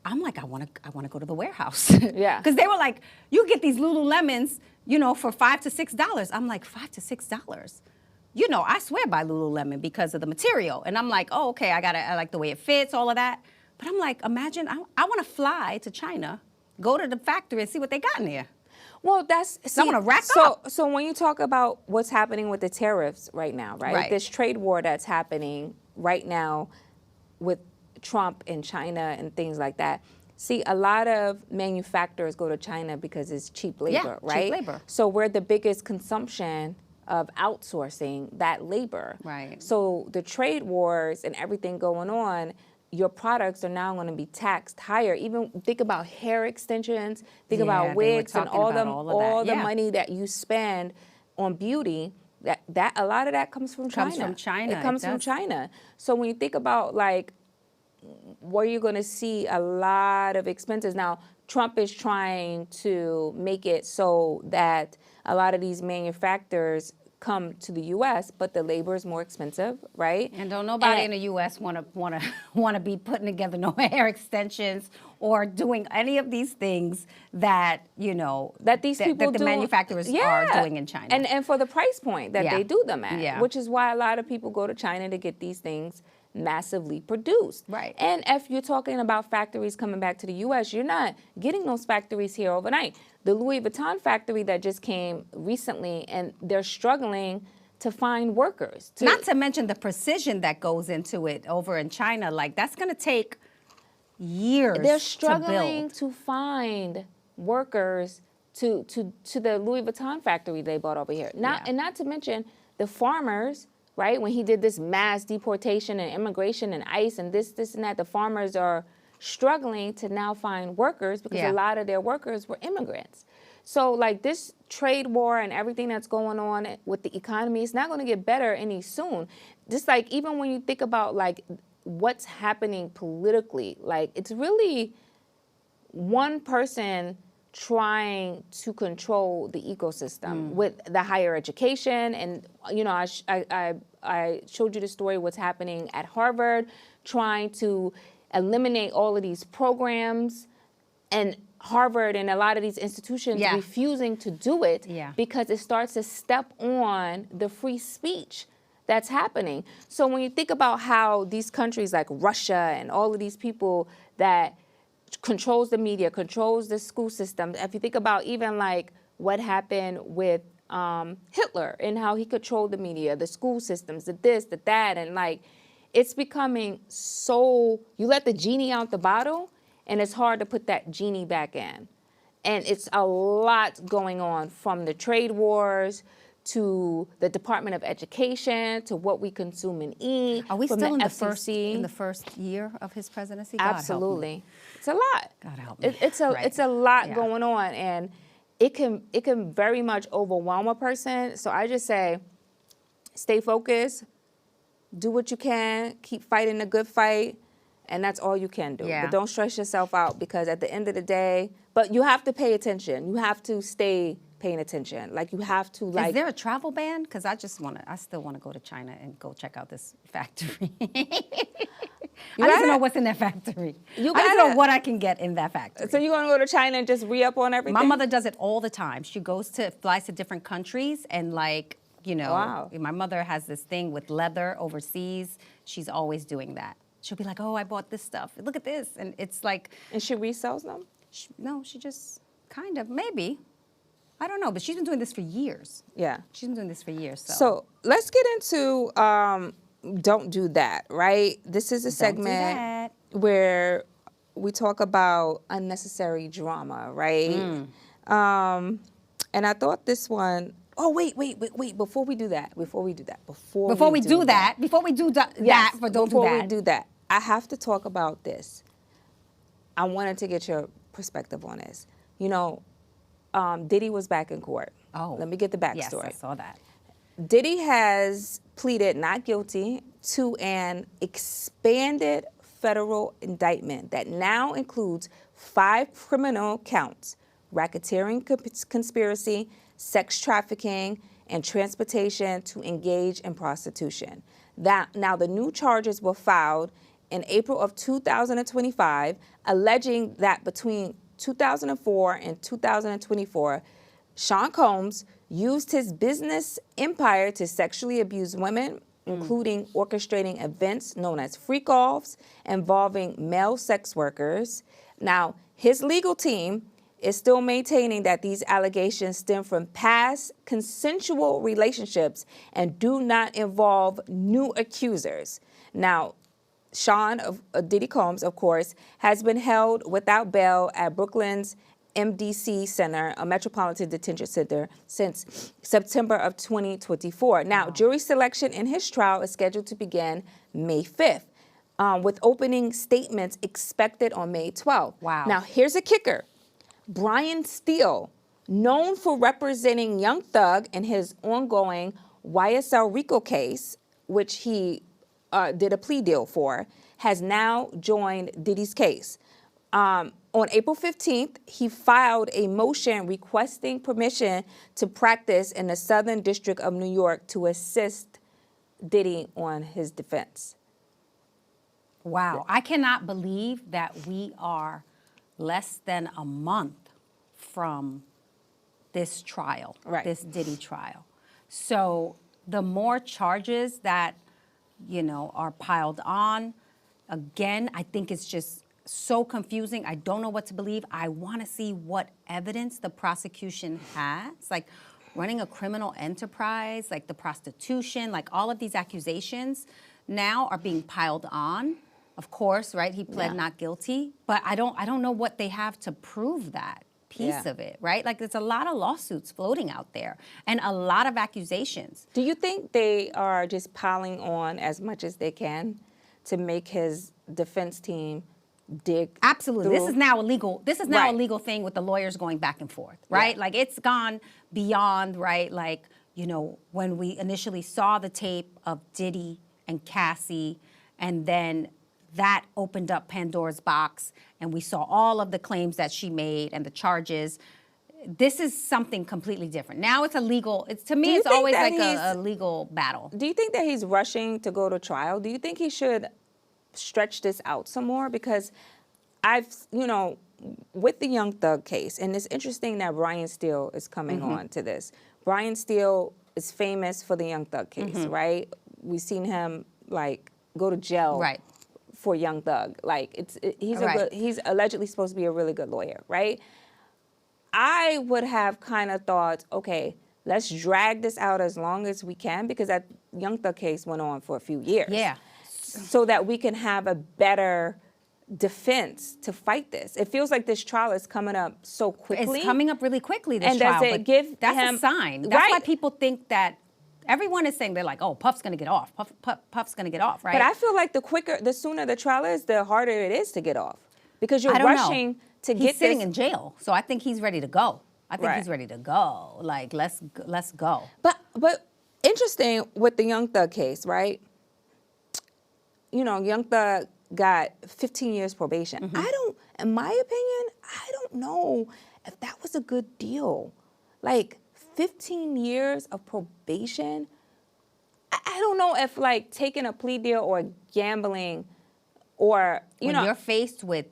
I'm like, I want to go to the warehouse. Yeah. Because they were like, you get these Lululemons, for $5 to $6. I'm like, $5 to $6? you know, I swear by Lululemon because of the material. And I'm like, oh, okay, I like the way it fits, all of that. But I'm like, imagine, I want to fly to China, go to the factory and see what they got in there. Well, I wanna rack up. So when you talk about what's happening with the tariffs right now, right? This trade war that's happening right now with Trump and China and things like that. See, a lot of manufacturers go to China because it's cheap labor, right? Cheap labor. So we're the biggest consumption of outsourcing that labor. Right. So the trade wars and everything going on, your products are now going to be taxed higher. Even think about hair extensions, think about wigs and all the money that you spend on beauty. That a lot of that comes from China. It comes from China. So when you think about like where you're going to see a lot of expenses now, Trump is trying to make it so that a lot of these manufacturers come to the U.S., but the labor is more expensive, right? And don't nobody in the U.S. want to be putting together no hair extensions or doing any of these things that, you know, that these people that the manufacturers are doing in China. And for the price point that they do them at, Yeah. which is why a lot of people go to China to get these things massively produced. Right. And if you're talking about factories coming back to the U.S., you're not getting those factories here overnight. The Louis Vuitton factory that just came recently, and they're struggling to find workers. Not to mention the precision that goes into it over in China. Like, that's going to take years They're struggling to to find workers to the Louis Vuitton factory they bought over here. And not to mention the farmers, right? When he did this mass deportation and immigration and ICE and this and that, the farmers are struggling to now find workers because a lot of their workers were immigrants. So like this trade war and everything that's going on with the economy, it's not going to get better any soon. Just like even when you think about like what's happening politically, like it's really one person trying to control the ecosystem with the higher education. And, you know, I showed you the story what's happening at Harvard, trying to eliminate all of these programs, and Harvard and a lot of these institutions refusing to do it because it starts to step on the free speech that's happening. So when you think about how these countries like Russia and all of these people that controls the media, controls the school system. If you think about even like what happened with Hitler and how he controlled the media, the school systems, the this, the that, and like it's becoming so, you let the genie out the bottle and it's hard to put that genie back in. And it's a lot going on from the trade wars to the Department of Education, to what we consume and eat. Are we from still the in the first year of his presidency? God Absolutely. It's a lot. God help me. It's a lot going on, and it can very much overwhelm a person. So I just say, stay focused, do what you can, keep fighting the good fight, and that's all you can do. Yeah. But don't stress yourself out, because at the end of the day, but you have to pay attention. You have to stay paying attention. Like you have to like. Is there a travel ban? Because I still want to go to China and go check out this factory. I just know what's in that factory. I just know what I can get in that factory. So you want to go to China and just re-up on everything? My mother does it all the time. She flies to different countries and like, you know, my mother has this thing with leather overseas. She's always doing that. She'll be like, oh, I bought this stuff. Look at this. And it's like. And she resells them? No, she just kind of, maybe. I don't know, but she's been doing this for years. Yeah. She's been doing this for years. So let's get into Don't Do That, right? This is a segment where we talk about unnecessary drama, right? And I thought this one, wait, before we do that, before we do that, I have to talk about this. I wanted to get your perspective on this. You know, Diddy was back in court. Oh. Let me get the backstory. Yes, I saw that. Diddy has pleaded not guilty to an expanded federal indictment that now includes 5 criminal counts: racketeering, conspiracy, sex trafficking, and transportation to engage in prostitution. Now, the new charges were filed in April of 2025, alleging that between 2004 and 2024, Sean Combs used his business empire to sexually abuse women, including orchestrating events known as freak-offs involving male sex workers. Now, his legal team is still maintaining that these allegations stem from past consensual relationships and do not involve new accusers. Now, Sean of Diddy Combs, of course, has been held without bail at Brooklyn's MDC Center, a Metropolitan Detention Center, since September of 2024. Now, jury selection in his trial is scheduled to begin May 5th, with opening statements expected on May 12th. Wow. Now, here's a kicker. Brian Steele, known for representing Young Thug in his ongoing YSL RICO case, which he did a plea deal for, has now joined Diddy's case. On April 15th, he filed a motion requesting permission to practice in the Southern District of New York to assist Diddy on his defense. Wow. I cannot believe that we are less than a month from this trial, Right. this Diddy trial. So the more charges that, are piled on, again, I think it's just so confusing. I don't know what to believe. I want to see what evidence the prosecution has, like running a criminal enterprise, like the prostitution, like all of these accusations now are being piled on. Of course, right? He pled not guilty, but I don't know what they have to prove that piece of it, right? Like there's a lot of lawsuits floating out there and a lot of accusations. Do you think they are just piling on as much as they can to make his defense team dig? Absolutely. through? This is now illegal. This is now Right. a legal thing with the lawyers going back and forth, right? Yeah. Like it's gone beyond, right? Like, when we initially saw the tape of Diddy and Cassie, and then that opened up Pandora's box and we saw all of the claims that she made and the charges. This is something completely different. Now it's a legal, to me, it's think always that like a legal battle. Do you think that he's rushing to go to trial? Do you think he should stretch this out some more? Because with the Young Thug case, and it's interesting that Brian Steele is coming on to this. Brian Steele is famous for the Young Thug case, right? We've seen him go to jail Right. for Young Thug. He's allegedly supposed to be a really good lawyer, right? I would have kind of thought, okay, let's drag this out as long as we can, because that Young Thug case went on for a few years. Yeah. So that we can have a better defense to fight this. It feels like this trial is coming up so quickly. It's coming up really quickly, this And trial. does it but give that's him- a sign. That's Right. why people think that everyone is saying, they're like, oh, Puff's going to get off. Puff's going to get off, right? But I feel like the sooner the trial is, the harder it is to get off. Because you're I don't rushing know. to He's get sitting this. in jail, so I think he's ready to go. I think Right. he's ready to go. Like, let's go. But interesting with the Young Thug case, right? Young Thug got 15 years probation. In my opinion, I don't know if that was a good deal. 15 years of probation. I don't know if taking a plea deal or gambling or, When you're faced with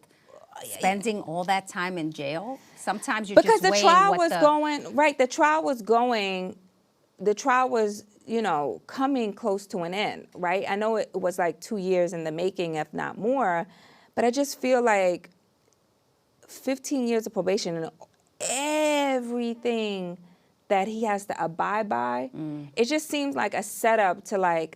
spending all that time in jail, sometimes you're because just the weighing trial what was the, going, right, the trial was coming close to an end, right? I know it was 2 years in the making, if not more, but I just feel like 15 years of probation and everything that he has to abide by, it just seems like a setup to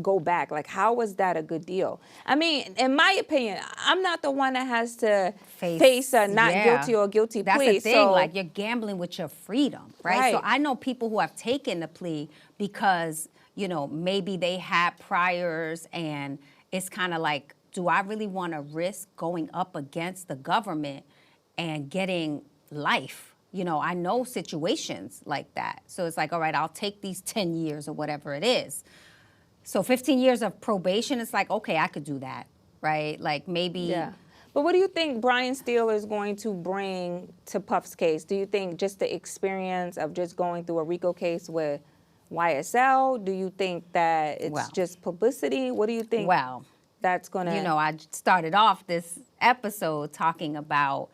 go back. How was that a good deal? I mean, in my opinion, I'm not the one that has to face a not guilty or guilty That's plea. the thing, you're gambling with your freedom, right? So Right. I know people who have taken the plea because, maybe they had priors and it's kind of like, do I really want to risk going up against the government and getting life? I know situations like that. So it's like, all right, I'll take these 10 years or whatever it is. So 15 years of probation, it's like, okay, I could do that, right? Maybe. Yeah. But what do you think Brian Steele is going to bring to Puff's case? Do you think just the experience of just going through a RICO case with YSL? Do you think that it's just publicity? What do you think that's going to... I started off this episode talking about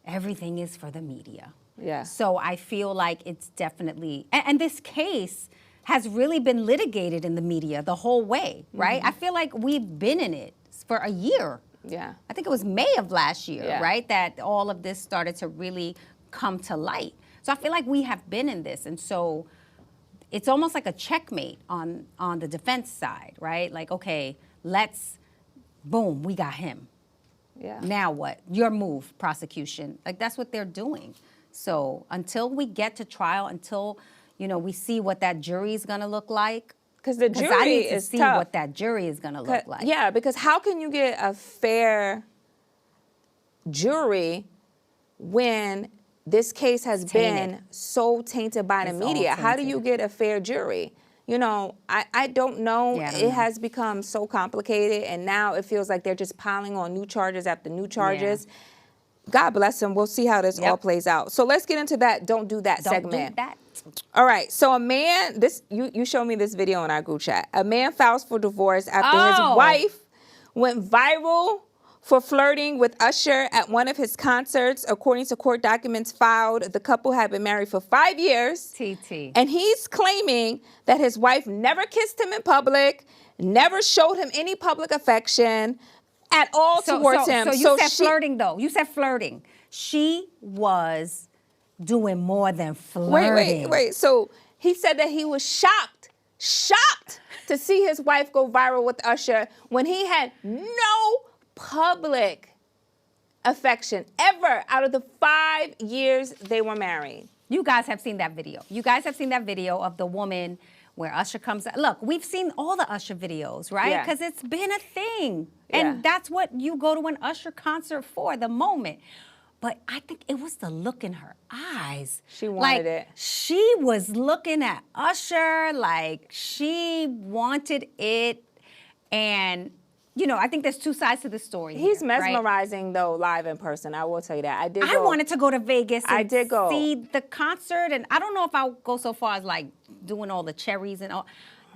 everything is for the media. Yeah. So I feel like it's definitely, and this case has really been litigated in the media the whole way, right? I feel like we've been in it for a year. Yeah. I think it was May of last year, Yeah. right? That all of this started to really come to light. So I feel like we have been in this. And so it's almost like a checkmate on the defense side, right? Like, okay, boom, we got him. Yeah. Now what? Your move, prosecution. Like, that's what they're doing. So until we get to trial, until, we see what that jury is going to look like. Because the jury I need to is see tough. what that jury is going to look like. Yeah, because how can you get a fair jury when this case has been so tainted by the media? How do you get a fair jury? I don't know. Yeah, I don't it know. has become so complicated, and now it feels like they're just piling on new charges after new charges. God bless them. We'll see how this all plays out. So let's get into that Don't Do That segment. Don't do that. All right. So a man, you showed me this video in our group chat. A man files for divorce after his wife went viral for flirting with Usher at one of his concerts. According to court documents filed, the couple had been married for 5 years. TT. And he's claiming that his wife never kissed him in public, never showed him any public affection at all towards him. So you said flirting, though. You said flirting. She was doing more than flirting. Wait. So he said that he was shocked to see his wife go viral with Usher when he had no public affection ever out of the 5 years they were married. You guys have seen that video. You guys have seen that video of the woman where Usher comes out. Look, we've seen all the Usher videos, right? Yeah. Because it's been a thing. Yeah. And that's what you go to an Usher concert for, the moment. But I think it was the look in her eyes. She wanted it. She was looking at Usher like she wanted it. And, I think there's two sides to the story. He's here, right? mesmerizing, though, live in person. I will tell you that. I wanted to go to Vegas and I did go. see the concert. And I don't know if I'll go so far as like doing all the cherries and all.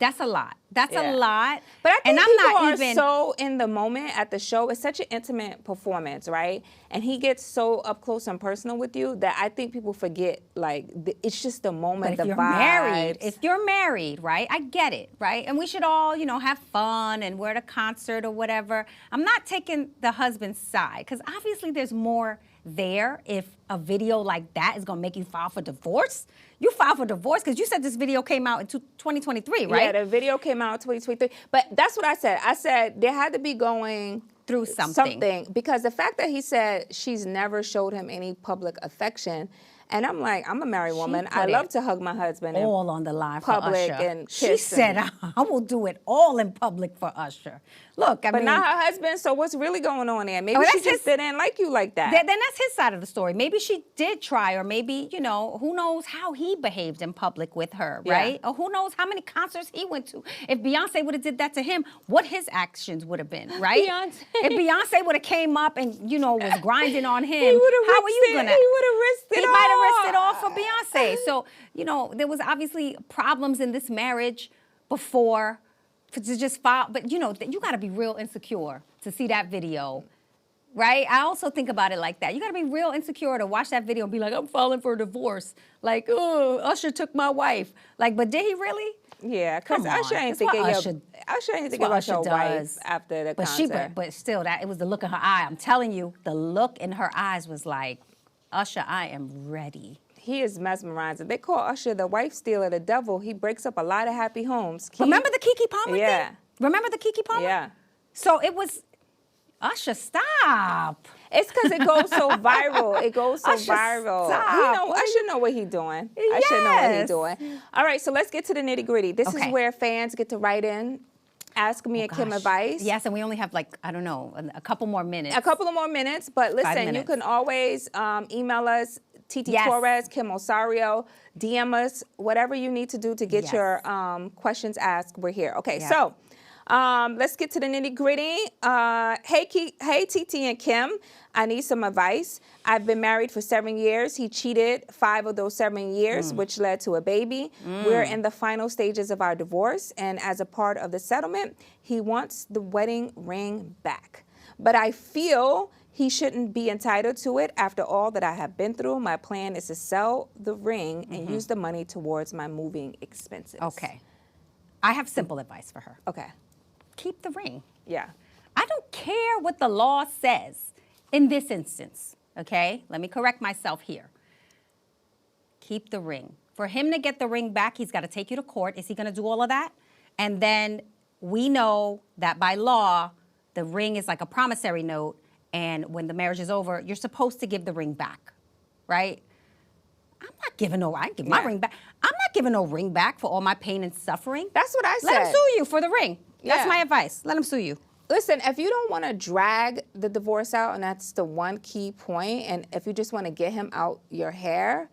That's a lot. That's a lot. But I think and people I'm not are even so in the moment at the show. It's such an intimate performance, right? And he gets so up close and personal with you that I think people forget, it's just the moment, But if you're married, right? I get it, right? And we should all, have fun and we're at a concert or whatever. I'm not taking the husband's side because obviously there's more there if a video like that is going to make you file for divorce. You filed for divorce because you said this video came out in 2023, right? Yeah, the video came out in 2023. But that's what I said. I said there had to be going through something. Because the fact that he said she's never showed him any public affection, and I'm like, I'm a married woman. I love to hug my husband. All on the line for public Usher. and she kiss said, I will do it all in public for Usher. Look, I but mean, not her husband. So what's really going on there? Maybe she just didn't like you like that. Then that's his side of the story. Maybe she did try, or maybe, who knows how he behaved in public with her, right? Or who knows how many concerts he went to. If Beyonce would have did that to him, what his actions would have been, right? If Beyonce would have came up and, was grinding on him, how are you going to? He would have risked it all. He might have risked it all for Beyonce. So, there was obviously problems in this marriage before to just file. But, you got to be real insecure to see that video, right? I also think about it like that. You got to be real insecure to watch that video and be like, I'm filing for a divorce. Like, oh, Usher took my wife. Like, but did he really? Yeah, because Usher ain't thinking about your wife after the concert. But still, it was the look in her eye. I'm telling you, the look in her eyes was like, Usher, I am ready. He is mesmerizing. They call Usher the wife stealer, the devil. He breaks up a lot of happy homes. Remember the Keke Palmer thing? Remember the Keke Palmer? Yeah. So it was, Usher, stop. It's because it goes so viral. It goes so Usher, viral. stop. Usher know what he's doing. Yes. Usher know what he's doing. All right, so let's get to the nitty gritty. This is where fans get to write in, ask me and Kim advice. Yes, and we only have a couple more minutes. A couple of more minutes, but listen, you can always email us, TT Torrez, Kim Osorio, DM us, whatever you need to do to get your questions asked. We're here. Okay, so let's get to the nitty gritty. Hey, TT and Kim, I need some advice. I've been married for 7 years. He cheated 5 of those 7 years, which led to a baby. We're in the final stages of our divorce, and as a part of the settlement, he wants the wedding ring back. But I feel He shouldn't be entitled to it. After all that I have been through, my plan is to sell the ring and use the money towards my moving expenses. Okay. I have simple advice for her. Okay. Keep the ring. Yeah. I don't care what the law says in this instance, okay? Let me correct myself here. Keep the ring. For him to get the ring back, he's got to take you to court. Is he going to do all of that? And then we know that by law, the ring is like a promissory note, and when the marriage is over, you're supposed to give the ring back, right? I'm not giving no, I give my ring back. I'm not giving no ring back for all my pain and suffering. That's what I said. Let him sue you for the ring. That's Yeah. my advice. Let him sue you. Listen, if you don't want to drag the divorce out, and that's the one key point, and if you just want to get him out your hair,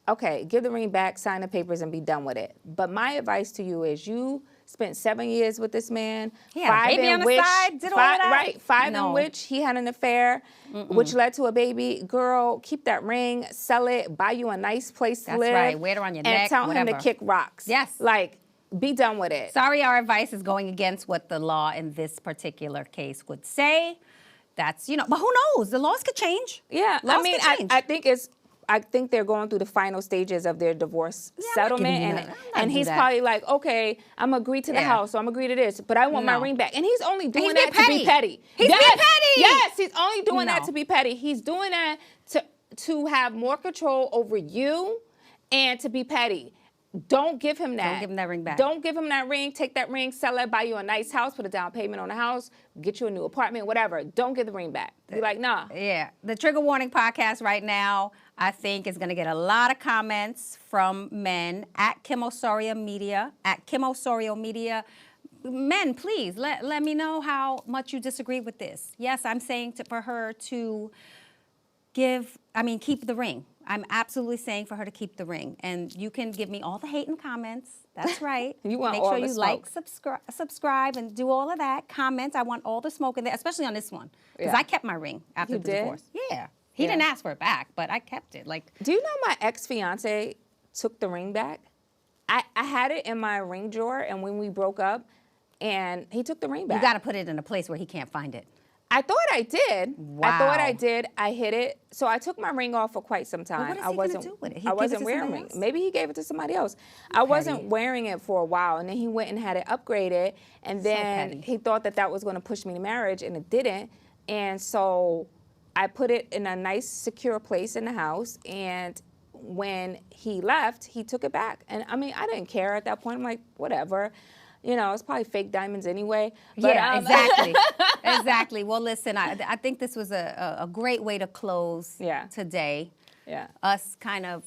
okay, give the ring back, sign the papers, and be done with it. But my advice to you is you spent 7 years with this man. He had a baby on the side, did all of that? Right, 5 No. in which he had an affair, which led to a baby. Girl, keep that ring, sell it, buy you a nice place to That's live. right, wear it on your and neck, tell him whatever. to kick rocks. Yes. Like, be done with it. Sorry, our advice is going against what the law in this particular case would say. That's, but who knows? The laws could change. Yeah, Laws I mean, could change. I think they're going through the final stages of their divorce I'm not settlement, giving you and that. I'm not and do he's that. probably like, okay, I'm agree to the Yeah. house, so I'm agree to this, but I want my No. ring back, and he's only doing He's that being to be petty. He's yes, being petty. Yes, he's only doing that No. to be petty. He's doing that to have more control over you and to be petty. Don't give him that. Don't give him that ring back. Don't give him that ring. Take that ring, sell it, buy you a nice house, put a down payment on the house, get you a new apartment, whatever. Don't give the ring back. Be like, nah. Yeah, the Trigger Warning podcast right now, I think, is going to get a lot of comments from men at Kim Osorio Media, Men, please, let me know how much you disagree with this. Yes, I'm saying for her to keep the ring. I'm absolutely saying for her to keep the ring. And you can give me all the hate and comments. That's right. You want Make all sure the you smoke. like, subscribe, and do all of that. Comments. I want all the smoke in there, especially on this one. Because Yeah. I kept my ring after You the did? divorce. Yeah. He didn't ask for it back, but I kept it. Like, Do you know my ex-fiance took the ring back? I had it in my ring drawer, and when we broke up, and he took the ring back. you got to put it in a place where he can't find it. I thought I did. I thought I Wow. did. I hid it. So I took my ring off for quite some time. what is I he gonna wasn't do with it? He I give it wasn't to wearing somebody it. else? Maybe he gave it to somebody else. I wasn't Petty. wearing it for a while, and then he went and had it upgraded, and then petty. he thought that was going to push me to marriage, and it didn't. And so I put it in a nice, secure place in the house, and when he left, he took it back. And I mean, I didn't care at that point. I'm like, whatever. It's probably fake diamonds anyway. But, Yeah, exactly. Exactly. Well, listen, I think this was a great way to close today. Yeah. Us kind of,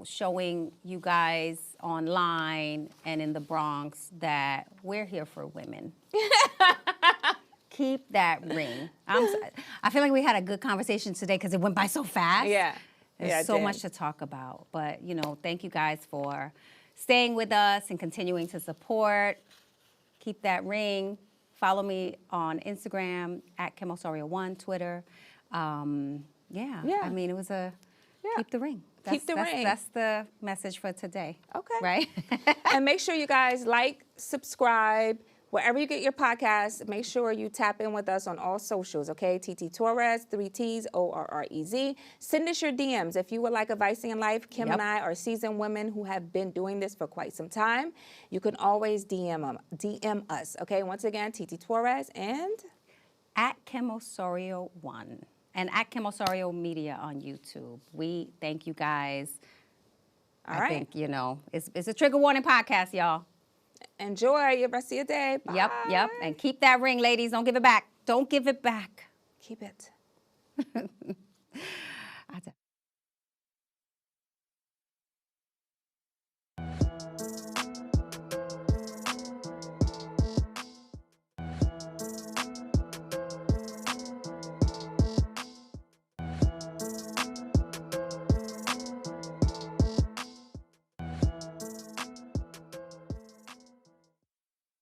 showing you guys online and in the Bronx that we're here for women. Keep that ring. I feel like we had a good conversation today because it went by so fast. Yeah. There's Yeah, it so did. much to talk about. But, thank you guys for staying with us and continuing to support. Keep that ring. Follow me on Instagram at Kim Osorio1, Twitter. Yeah. I mean, it was keep the ring. Keep the ring. That's the message for today. Okay. Right? And make sure you guys like, subscribe, wherever you get your podcasts. Make sure you tap in with us on all socials, okay? TT Torrez, 3 T's, ORREZ. Send us your DMs. If you would like advice in life, Kim and I are seasoned women who have been doing this for quite some time. You can always DM us, okay? Once again, TT Torrez and at Kim Osorio1 and at Kim Osorio Media on YouTube. We thank you guys. All I right. think, it's a Trigger Warning podcast, y'all. enjoy the rest of your day. Bye. Yep. And keep that ring, ladies. Don't give it back. Don't give it back. Keep it.